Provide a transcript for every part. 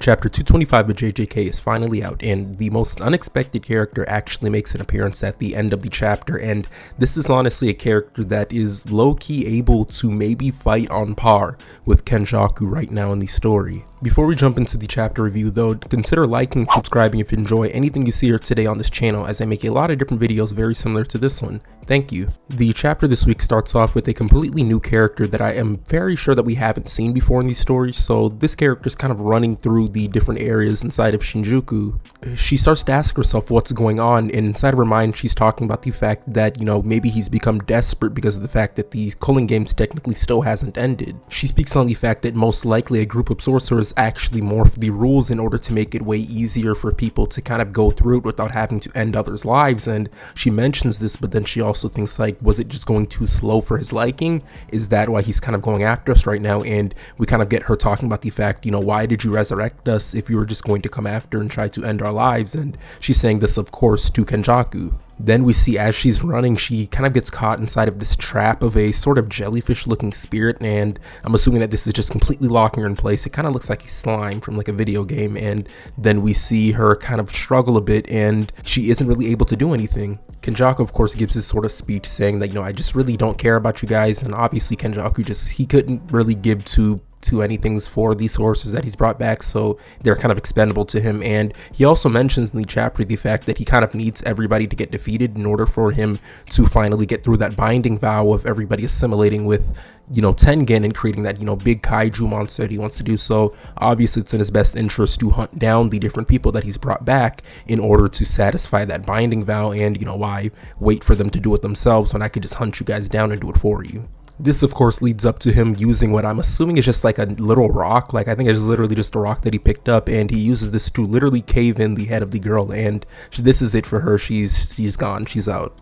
Chapter 225 of JJK is finally out, and the most unexpected character actually makes an appearance at the end of the chapter, and this is honestly a character that is low-key able to maybe fight on par with Kenjaku right now in the story. Before we jump into the chapter review though, consider liking and subscribing if you enjoy anything you see here today on this channel, as I make a lot of different videos very similar to this one. Thank you. The chapter this week starts off with a completely new character that I am very sure that we haven't seen before in these stories, so this character is kind of running through the different areas inside of Shinjuku. She starts to ask herself what's going on, and inside of her mind she's talking about the fact that, maybe he's become desperate because of the fact that the culling games technically still hasn't ended. She speaks on the fact that most likely a group of sorcerers actually morph the rules in order to make it way easier for people to kind of go through it without having to end others' lives, and she mentions this, but then she also thinks like, was it just going too slow for his liking? Is that why he's kind of going after us right now? And we kind of get her talking about the fact, why did you resurrect us if you were just going to come after and try to end our lives? And she's saying this of course to Kenjaku. Then we see as she's running, she kind of gets caught inside of this trap of a sort of jellyfish looking spirit, and I'm assuming that this is just completely locking her in place. It kind of looks like a slime from like a video game, and then we see her kind of struggle a bit and she isn't really able to do anything. Kenjaku of course gives this sort of speech saying that, I just really don't care about you guys, and obviously Kenjaku he couldn't really give to anything for these sorcerers that he's brought back, so they're kind of expendable to him. And he also mentions in the chapter the fact that he kind of needs everybody to get defeated in order for him to finally get through that binding vow of everybody assimilating with Tengen and creating that big kaiju monster that he wants to do. So obviously it's in his best interest to hunt down the different people that he's brought back in order to satisfy that binding vow, and why wait for them to do it themselves when I could just hunt you guys down and do it for you. This of course leads up to him using what I'm assuming is just like a little rock, like I think it's literally just a rock that he picked up, and he uses this to literally cave in the head of the girl, and this is it for her. She's gone, she's out.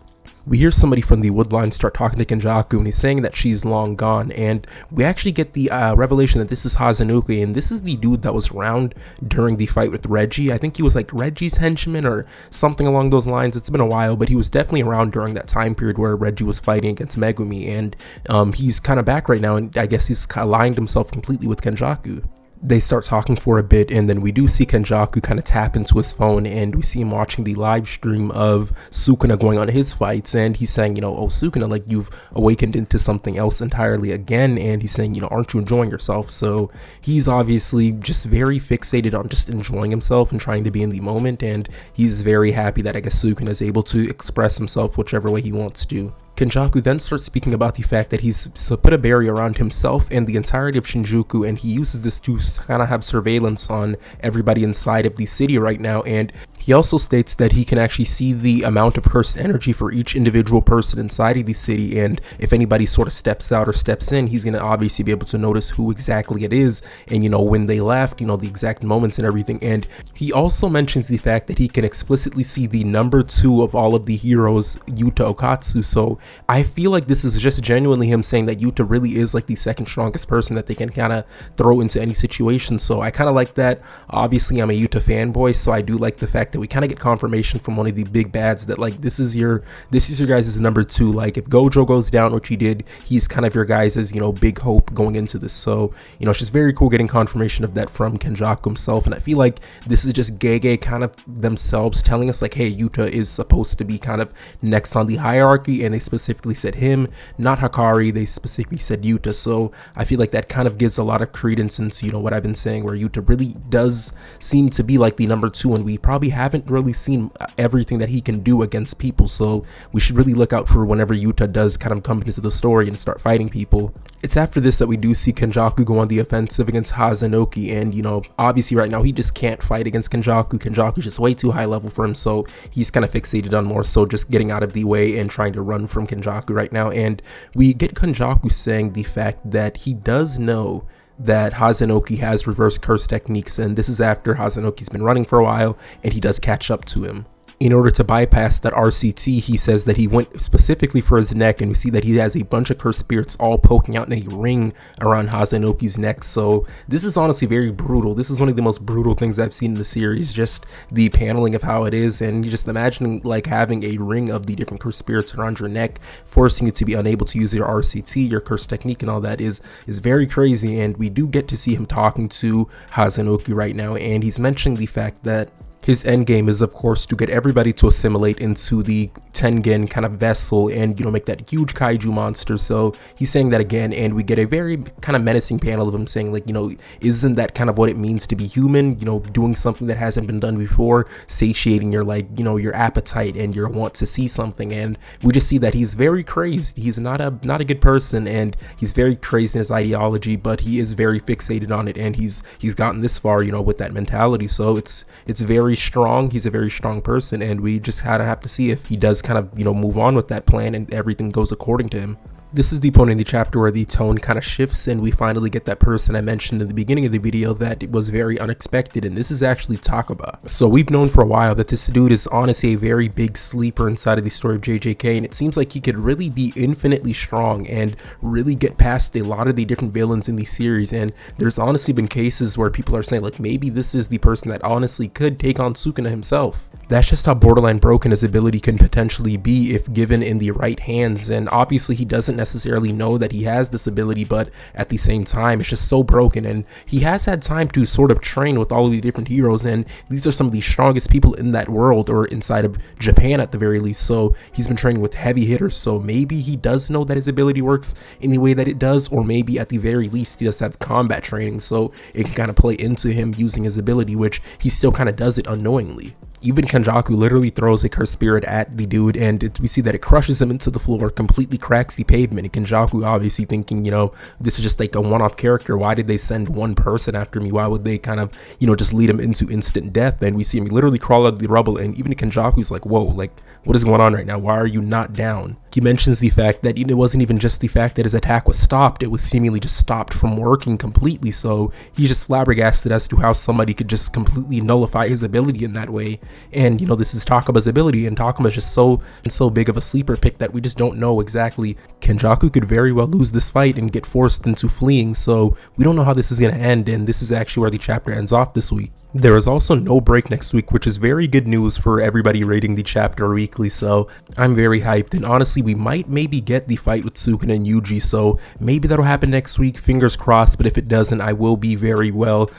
We hear somebody from the woodline start talking to Kenjaku, and he's saying that she's long gone, and we actually get the revelation that this is Hazanuki, and this is the dude that was around during the fight with Reggie. I think he was like Reggie's henchman or something along those lines. It's been a while, but he was definitely around during that time period where Reggie was fighting against Megumi, and he's kind of back right now, and I guess he's aligned himself completely with Kenjaku. They start talking for a bit, and then we do see Kenjaku kind of tap into his phone, and we see him watching the live stream of Sukuna going on his fights, and he's saying, oh Sukuna, like you've awakened into something else entirely again, and he's saying, aren't you enjoying yourself? So he's obviously just very fixated on just enjoying himself and trying to be in the moment, and he's very happy that I guess Sukuna is able to express himself whichever way he wants to. Kenjaku then starts speaking about the fact that he's put a barrier around himself and the entirety of Shinjuku, and he uses this to kind of have surveillance on everybody inside of the city right now, and he also states that he can actually see the amount of cursed energy for each individual person inside of the city, and if anybody sort of steps out or steps in, he's going to obviously be able to notice who exactly it is, and when they left, the exact moments and everything. And he also mentions the fact that he can explicitly see the number 2 of all of the heroes, Yuta Okatsu, so I feel like this is just genuinely him saying that Yuta really is like the second strongest person that they can kind of throw into any situation. So I kind of like that. Obviously I'm a Yuta fanboy, so I do like the fact that we kind of get confirmation from one of the big bads that like this is your guys' number 2. Like if Gojo goes down, which he did, he's kind of your guys' big hope going into this. So it's just very cool getting confirmation of that from Kenjaku himself, and I feel like this is just Gege kind of themselves telling us like, hey, Yuta is supposed to be kind of next on the hierarchy, and they specifically said him, not Hakari. They specifically said Yuta, so I feel like that kind of gives a lot of credence into what I've been saying, where Yuta really does seem to be like the number 2, and we probably haven't really seen everything that he can do against people, so we should really look out for whenever Yuta does kind of come into the story and start fighting people. It's after this that we do see Kenjaku go on the offensive against Hazanuki, and obviously right now he just can't fight against Kenjaku. Kenjaku's just way too high level for him, so he's kind of fixated on more so just getting out of the way and trying to run from Kenjaku right now. And we get Kenjaku saying the fact that he does know that Hazanuki has reverse curse techniques, and this is after Hazanuki's been running for a while and he does catch up to him. in order to bypass that RCT, he says that he went specifically for his neck, and we see that he has a bunch of cursed spirits all poking out in a ring around Hazanoki's neck. So this is honestly very brutal. This is one of the most brutal things I've seen in the series, just the paneling of how it is, and you just imagining like having a ring of the different cursed spirits around your neck, forcing you to be unable to use your RCT, your curse technique, and all that is very crazy. And we do get to see him talking to Hazanoki right now, and he's mentioning the fact that his end game is, of course, to get everybody to assimilate into the Tengen kind of vessel and, you know, make that huge kaiju monster. So he's saying that again, and we get a very kind of menacing panel of him saying, like, you know, isn't that kind of what it means to be human? You know, doing something that hasn't been done before, satiating your, like, you know, your appetite and your want to see something. And we just see that he's very crazed. He's not a good person, and he's very crazed in his ideology, but he is very fixated on it, and he's gotten this far, you know, with that mentality. So it's very strong. He's a very strong person, and we just kind of have to see if he does kind of, you know, move on with that plan and everything goes according to him. This is the point in the chapter where the tone kind of shifts, and we finally get that person I mentioned in the beginning of the video that it was very unexpected, and this is actually Takaba. So we've known for a while that this dude is honestly a very big sleeper inside of the story of JJK, and it seems like he could really be infinitely strong and really get past a lot of the different villains in the series. And there's honestly been cases where people are saying, like, maybe this is the person that honestly could take on Sukuna himself. That's just how borderline broken his ability can potentially be if given in the right hands. And obviously he doesn't necessarily know that he has this ability, but at the same time it's just so broken, and he has had time to sort of train with all of the different heroes, and these are some of the strongest people in that world, or inside of Japan at the very least. So he's been training with heavy hitters, so maybe he does know that his ability works in the way that it does, or maybe at the very least he does have combat training, so it can kind of play into him using his ability, which he still kind of does it unknowingly. Even Kenjaku literally throws a cursed spirit at the dude, and we see that it crushes him into the floor, completely cracks the pavement. And Kenjaku obviously thinking, you know, this is just like a one-off character. Why did they send one person after me? Why would they kind of, you know, just lead him into instant death? And we see him literally crawl out of the rubble, and even Kenjaku's like, whoa, like, what is going on right now? Why are you not down? He mentions the fact that it wasn't even just the fact that his attack was stopped, it was seemingly just stopped from working completely. So he's just flabbergasted as to how somebody could just completely nullify his ability in that way. And, you know, this is Takaba's ability, and Takaba's just so big of a sleeper pick that we just don't know exactly. Kenjaku could very well lose this fight and get forced into fleeing, so we don't know how this is going to end, and this is actually where the chapter ends off this week. There is also no break next week, which is very good news for everybody rating the chapter weekly, so I'm very hyped. And honestly, we might maybe get the fight with Sukuna and Yuji, so maybe that'll happen next week, fingers crossed. But if it doesn't, I will be very well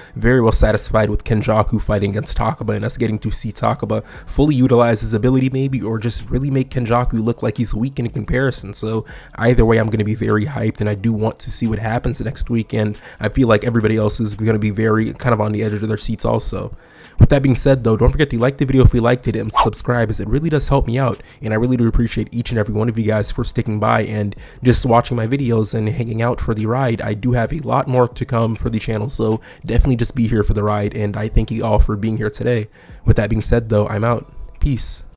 satisfied with Kenjaku fighting against Takaba, and us getting to see Takaba fully utilize his ability maybe, or just really make Kenjaku look like he's weak in comparison. So either way, I'm going to be very hyped, and I do want to see what happens next week, and I feel like everybody else is going to be very kind of on the edge of their seats also. With that being said, though, don't forget to like the video if you liked it, and subscribe, as it really does help me out, and I really do appreciate each and every one of you guys for sticking by and just watching my videos and hanging out for the ride. I do have a lot more to come for the channel, so definitely just be here for the ride, and I thank you all for being here today. With that being said, though, I'm out. Peace.